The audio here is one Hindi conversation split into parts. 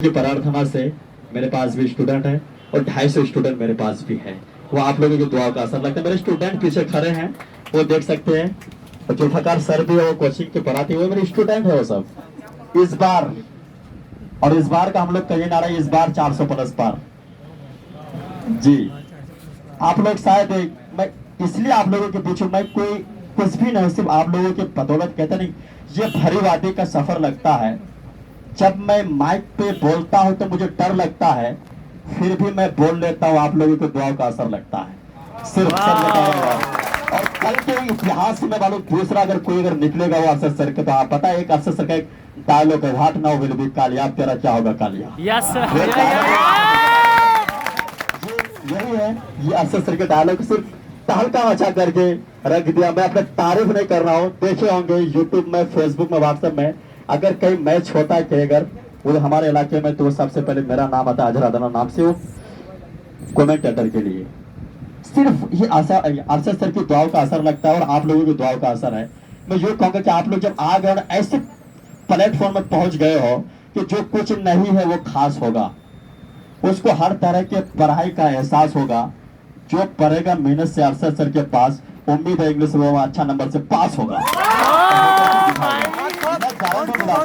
की प्रार्थना से मेरे पास भी स्टूडेंट है और 250 स्टूडेंट मेरे पास भी है। वो आप लोगों की दुआ का असर लगता है। मेरे स्टूडेंट पीछे खड़े हैं, वो देख सकते हैं। और जुल्फकार सर भी है, वो कोचिंग के पढ़ाते हुए मेरे स्टूडेंट है वो सब। इस बार और इस बार का हम लोग कहिए ना रहे, इस बार 400 प्लस पार जी। आप लोग शायद मैं इसलिए आप लोगों के बीच मैं कोई कुछ भी नहीं, सिर्फ आप लोगों के बदौलत कहते नहीं। ये भरी वादी का सफर लगता है। जब मैं माइक पे बोलता हूं तो मुझे डर लगता है, फिर भी मैं बोल लेता हूं। आप लोगों को दुआओं का असर लगता है सिर्फ सर लगाएगा। और कल के इतिहास में मालूम दूसरा अगर निकलेगा वो अरशद सर के, तो आप पता है एक अरशद सर का एक डायलॉग है, what now will be Kalia, तेरा क्या होगा कालिया। यही है, ये अरशद सर के डायलॉग सिर्फ तहलका मचा करके रख दिया। मैं अपने तारीफ नहीं कर रहा हूँ, देखे होंगे यूट्यूब में, फेसबुक में, व्हाट्सएप में, अगर कहीं मैच होता है कि अगर वो हमारे इलाके में, तो सबसे पहले मेरा नाम आता है अजहर नाम से, वो कमेंटेटर के लिए। सिर्फ ये अरशद सर की दुआओं का असर लगता है और आप लोगों की दुआओं का असर है। मैं ये कहूंगा कि आप लोग जब आ गए और ऐसे प्लेटफॉर्म में पहुंच गए हो कि जो कुछ नहीं है वो खास होगा, उसको हर तरह के पढ़ाई का एहसास होगा। जो पढ़ेगा मेहनत से अरशद सर के पास, उम्मीद है इंग्लिश में वो अच्छा नंबर से पास होगा।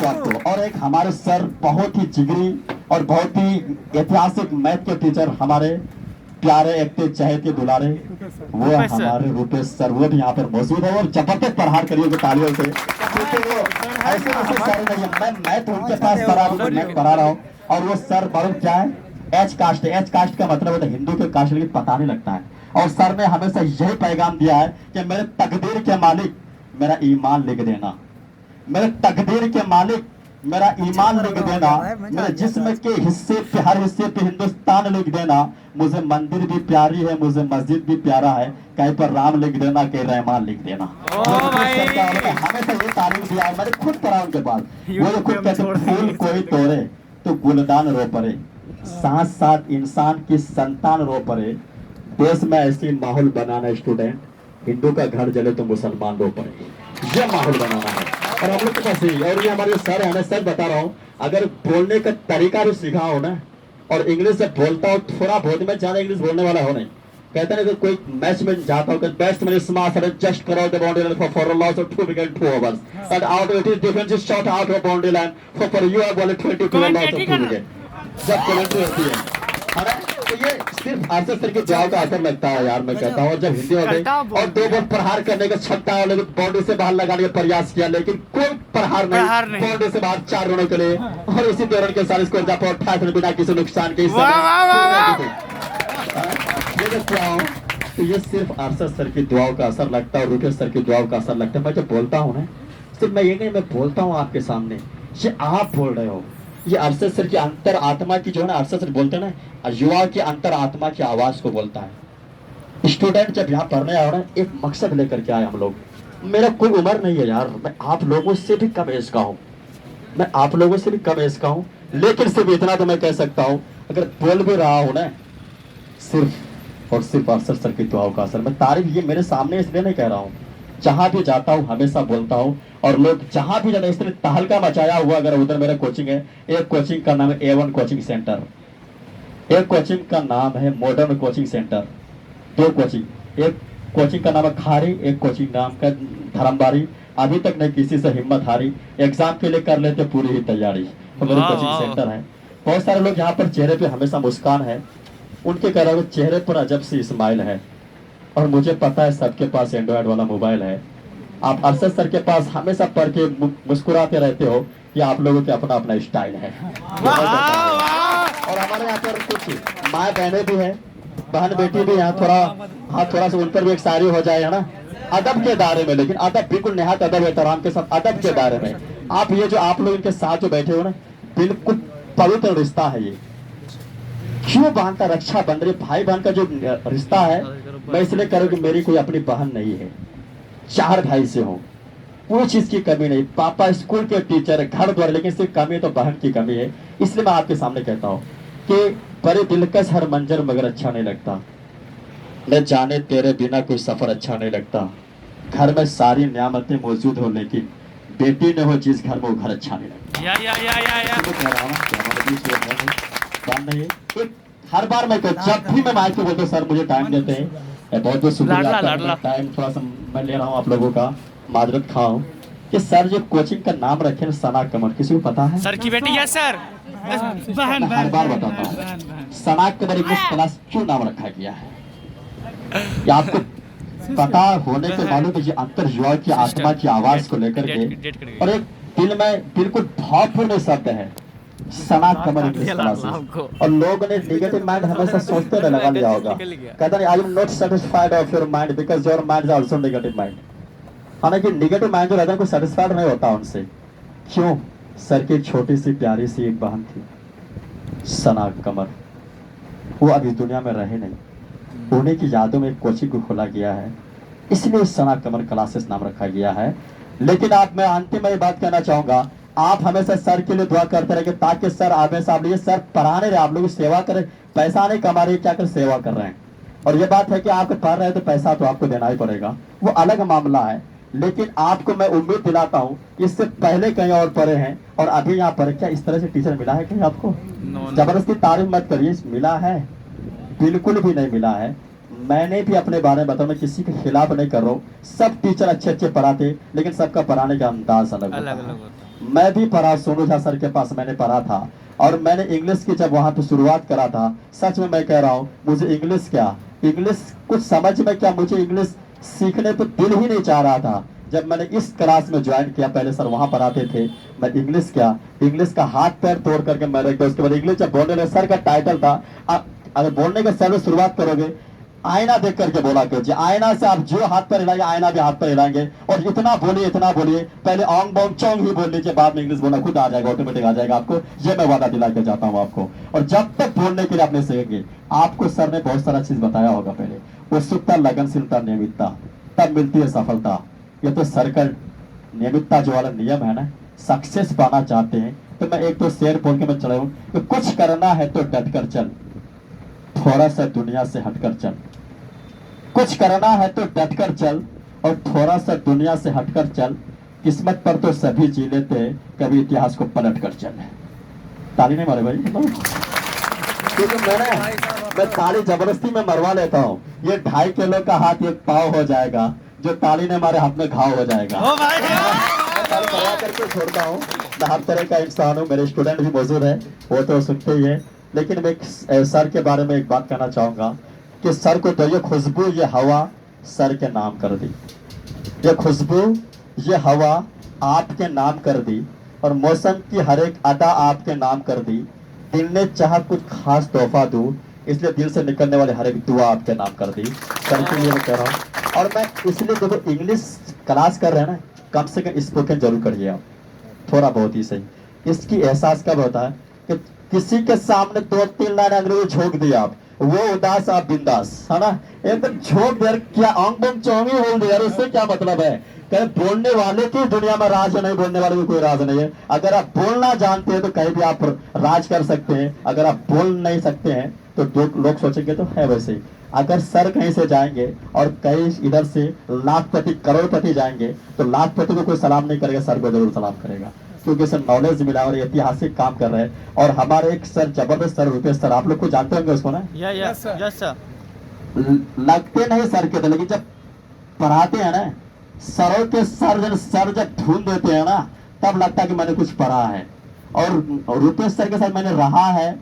आपको और एक हमारे सर बहुत ही जिगरी और बहुत ही ऐतिहासिक मैथ के टीचर, हमारे प्यारे एक चहेते दुलारे, वो हमारे रूपेश सर, वो भी यहाँ पर मौजूद है और जबरदस्त प्रहार करिए तालियों से, क्योंकि वो ऐसे सर नहीं है। मैं मैथ उनके पास पढ़ा रहा हूँ और वो सर बड़े क्या है, एच कास्ट। एच कास्ट का मतलब होता है हिंदू के कास्ट, लेकिन पता नहीं लगता है। और सर ने हमेशा यही पैगाम दिया है कि मेरे तकदीर के मालिक मेरा ईमान लिख देना, मेरे तकदीर के मालिक मेरा ईमान लिख देना, मेरे जिस्म के हिस्से पे, हर हिस्से पे हिंदुस्तान लिख देना। मुझे मंदिर भी प्यारी है, मुझे मस्जिद भी प्यारा है, कहीं पर राम लिख देना, कहीं रहमान लिख देना। हमेशा ये तारीफ दिया है, मैंने खुद पढ़ा उनके पास। वो जो खुद कहते फूल कोई तोड़े तो गुलदान रो पड़े, साथ साथ इंसान की संतान रो पड़े। देश में ऐसी माहौल बनाना स्टूडेंट, हिंदू का घर जले तो मुसलमान रो पड़े, ये माहौल बनाना है। और हम लोग के पास ही, और ये हमारे सर है, मैं सर बता रहा हूँ, अगर बोलने का तरीका भी सीखा हो ना, और इंग्लिश से बोलता हो थोड़ा बहुत, मैं ज्यादा इंग्लिश बोलने वाला हो नहीं। कहते हैं कि कोई मैच में जाता हो, बेस्ट मैन स्मार्ट है, just cross the boundary line for loss of 2 wicket 2 overs, and out it is defense is shot out of boundary line for you are ball 22 loss of 2 wicket। जब कमेंट्री होती है तो ये सिर्फ अरशद सर की दुआओं का असर लगता है यार, मैं कहता हूँ। और जब हिंदी हो गई और 2 बॉल प्रहार करने का क्षमता है, लेकिन बाउंड्री से बाहर लगाने का प्रयास किया, लेकिन कोई प्रहार नहीं, बाउंड्री से बाहर 4 रनों के लिए, और इसी दौरान के साथ इसको 28 रन बिना किसी नुकसान के। तो ये सिर्फ अरशद सर की दुआओं का असर लगता है और रूपेश सर की दुआओं का असर लगता है। मैं जब बोलता हूँ ना, सिर्फ मैं ये नहीं, मैं बोलता हूँ आपके सामने, ये आप बोल रहे हो, ये अरशद सर की अंतर आत्मा की जो है ना, अरशद सर बोलते हैं ना, युवा की अंतर आत्मा की आवाज को बोलता है। स्टूडेंट जब यहाँ पढ़ने आ रहे हैं, एक मकसद लेकर के आए हम लोग। मेरा कोई उम्र नहीं है यार, मैं आप लोगों से भी कम एज का हूँ, मैं आप लोगों से भी कम एज का हूँ, लेकिन सिर्फ इतना तो मैं कह सकता हूँ, अगर बोल भी रहा हूँ ना, सिर्फ और सिर्फ अरशद सर की दुआओं का असर। मैं तारीफ ये मेरे सामने इसलिए नहीं कह रहा हूँ, जहां भी जाता हूँ हमेशा बोलता हूँ, और लोग जहां भी जाते हैं, इसलिए तहलका मचाया हुआ। अगर उधर मेरा कोचिंग है, एक कोचिंग का नाम है A1 कोचिंग सेंटर, एक कोचिंग का नाम है मॉडर्न कोचिंग सेंटर, 2 कोचिंग, एक कोचिंग का नाम है खारी, एक कोचिंग नाम का धर्मबारी। अभी तक नहीं किसी से हिम्मत हारी, एग्जाम के लिए कर लेते पूरी ही तैयारी, तो मेरे कोचिंग सेंटर है। बहुत सारे लोग यहाँ पर चेहरे पे हमेशा मुस्कान है, उनके कह रहे चेहरे पर अजब सी स्माइल है, और मुझे पता है सबके पास एंड्रॉयड वाला मोबाइल है। आप अरशद सर के पास हमेशा पढ़ के मुस्कुराते रहते हो, ये आप लोगों के अपना अपना स्टाइल है। और हमारे यहाँ पर कुछ माँ बहनें भी हैं, बहन बेटी भी यहाँ, थोड़ा सा उन पर भी एक शायरी हो जाए, है ना, अदब के दायरे में, लेकिन अदब बिल्कुल निहायत अदब एहतराम के साथ, अदब के दायरे में। आप ये जो आप लोग इनके साथ जो बैठे हो ना, बिल्कुल पवित्र रिश्ता है ये। क्यों बहन का रक्षा बंधन, भाई बहन का जो रिश्ता है, मैं इसलिए करूँ कि मेरी कोई अपनी बहन नहीं है, 4 भाई से हूँ, कोई चीज की कमी नहीं। पापा स्कूल के टीचर है, घर द्वार, लेकिन सिर्फ कमी तो बहन की कमी है। इसलिए मैं आपके सामने कहता हूँ कि बड़े दिलकश हर मंजर मगर अच्छा नहीं लगता, न जाने तेरे बिना कोई सफर अच्छा नहीं लगता। घर में सारी नियामतें मौजूद हो, लेकिन बेटी न हो जिस घर में वो घर अच्छा नहीं लगता। इसलिए कह रहा हूं कि हमारे बीच में काम नहीं है। एक हर बार मैं जब भी मैं माइक पे बोलता हूं सर मुझे टाइम देते हैं, बहुत बहुत शुक्रिया आपका। टाइम थोड़ा सा मैं ले रहा हूँ आप लोगों का, माजरत खाऊं कि सर जो कोचिंग का नाम रखे सना कमर, किसी को पता है? सर की बेटी है सर। मैं हर बार बताता हूँ सना कमर इंग्लिश क्लास क्यों नाम रखा गया है, या आपको पता होने के मालूम है। ये अंतर युवा की आत्मा की आवाज को लेकर के, और एक दिल में बिल्कुल भावपूर्ण शब्द है सना कमर इंग्लिश क्लासेस। और लोगों ने नेगेटिव माइंड हमेशा सोचते रहे, लगा लिया होगा, कहता नहीं I am not satisfied of your mind because your mind is also negative mind. हालांकि नेगेटिव माइंड जो रहता है कोई सेटिस्फाइड नहीं होता उनसे। क्यों? सर की एक छोटी सी प्यारी सी एक बहन थी सना कमर, वो अभी दुनिया में रहे नहीं, उन्हीं की यादों में एक कोचिंग को खोला गया है, इसलिए सना कमर क्लासेस नाम रखा गया है। लेकिन आप मैं अंतिम में ये बात कहना चाहूंगा, आप हमेशा सर के लिए दुआ करते रहे ताकि सर हमेशा आप सर पढ़ाने रहे, आप लोग सेवा करें, पैसा नहीं कमा रहे क्या कर सेवा कर रहे हैं। और ये बात है कि आप पढ़ रहे हैं तो पैसा तो आपको देना ही पड़ेगा, वो अलग मामला है। लेकिन आपको मैं उम्मीद दिलाता हूँ, इससे पहले कहीं और पढ़े हैं और अभी यहाँ पढ़े, क्या इस तरह से टीचर मिला है कहीं आपको? जबरदस्ती तारीफ मत करिए, मिला है? बिल्कुल भी नहीं मिला है। मैंने भी अपने बारे में बताऊं, मैं किसी के खिलाफ नहीं कर रहा हूँ, सब टीचर अच्छे अच्छे पढ़ाते, लेकिन सबका पढ़ाने का अंदाज अलग होता है। मैं भी पढ़ा, सोनू झा सर के पास मैंने पढ़ा था, और मैंने इंग्लिश की जब वहां पे शुरुआत करा था, सच में मैं कह रहा हूँ मुझे इंग्लिश क्या, इंग्लिश कुछ समझ में क्या, मुझे इंग्लिश सीखने तो दिल ही नहीं चाह रहा था। जब मैंने इस क्लास में ज्वाइन किया, पहले सर वहां पढ़ाते थे, मैं इंग्लिश क्या, इंग्लिश का हाथ पैर तोड़ करके मैं रख दिया। उसके बाद इंग्लिश जब बोलने लगे, सर का टाइटल था अगर बोलने के सर में शुरुआत करोगे आईना देख करके बोला कीजिए, आईना से आप जो हाथ पर हिलाएंगे आईना भी हाथ पर हिलाएंगे, और इतना बोलिए पहले ऑंग बॉन्ग चौंग ही बोल लीजिए, बाद में इंग्लिश बोलना खुद आ जाएगा, ऑटोमेटिक आ जाएगा आपको, ये मैं वादा दिला के जाता हूँ आपको। और जब तक बोलने के लिए आपने सीखेंगे, आपको सर ने बहुत सारा चीज बताया होगा, पहले उत्सुकता, लगनशीलता, नियमितता, तब मिलती है सफलता। ये तो सर का नियमितता जो वाला नियम है ना, सक्सेस पाना चाहते हैं तो मैं एक तो शेर बोल के मैं चला हूँ कि कुछ करना है तो डट कर चल, थोड़ा सा दुनिया से हटकर चल। कुछ करना है तो डट कर चल और थोड़ा सा दुनिया से हटकर चल, किस्मत पर तो सभी जी लेते हैं, कभी इतिहास को पलट कर चल। ताली नहीं मारे भाई, क्योंकि मैं ताली जबरदस्ती में मरवा लेता हूँ। ये 2.5 किलो का हाथ एक पाव हो जाएगा, जो ताली ने हमारे हाथ में घाव हो जाएगा। करवा करके छोड़ता हूँ, मैं हर तरह का इंसान हूँ, मेरे स्टूडेंट भी मौजूद है, वो तो सुनते ही है। लेकिन मैं सर के बारे में एक बात कहना चाहूंगा कि सर को तो ये खुशबू, ये हवा सर के नाम कर दी, ये खुशबू, ये हवा आपके नाम कर दी, और मौसम की हर एक अदा आपके नाम कर दी। दिल ने चाहा कुछ खास तोहफा दूं, इसलिए दिल से निकलने वाले हर एक दुआ आपके नाम कर दी। सर के लिए मैं कह रहा हूँ, और मैं इसलिए देखो इंग्लिश क्लास कर रहे हैं ना, कम से कम स्पोकन जरूर करिए आप, थोड़ा बहुत ही सही। इसकी एहसास कब होता है कि किसी के सामने 2-3 लाइन अंग्रेजी झोंक दिया आप, वो उदास आप बिंदास, है ना, एकदम झोंक दे, क्या आंख बंद चौंगी बोल दिया, उससे क्या मतलब है? कहीं बोलने वाले की दुनिया में राज है, नहीं बोलने वाले में कोई राज नहीं है। अगर आप बोलना जानते हैं तो कहीं भी आप राज कर सकते हैं, अगर आप बोल नहीं सकते हैं तो लोग सोचेंगे तो है वैसे ही। अगर सर कहीं से जाएंगे और कहीं इधर से लाखपति करोड़पति जाएंगे तो लाखपति को कोई सलाम नहीं करेगा, सर को जरूर सलाम करेगा, क्योंकि सर नॉलेज मिला और ऐतिहासिक काम कर रहे हैं। और हमारे एक सर जबरदस्त सर रुपेश सर, आप लोग को जानते होंगे उसको ना, यस सर। लगते नहीं सर के थे, लेकिन जब पढ़ाते हैं ना, सरों के सर जब ढूंढ देते हैं ना, तब लगता है कि मैंने कुछ पढ़ा है। और रुपेश सर के साथ मैंने रहा है,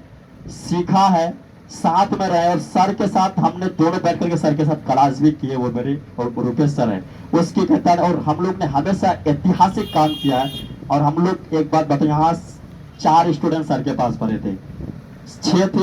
सीखा है, साथ में रहे, और सर के साथ हमने दोनों बैठ करके सर के साथ क्लास भी किए, वो मेरे और रुपेश सर है उसकी कहता है। और हम लोग ने हमेशा ऐतिहासिक काम किया है। और हम लोग एक बात बताए, यहाँ 4 स्टूडेंट सर के पास पढ़े थे, 6 थे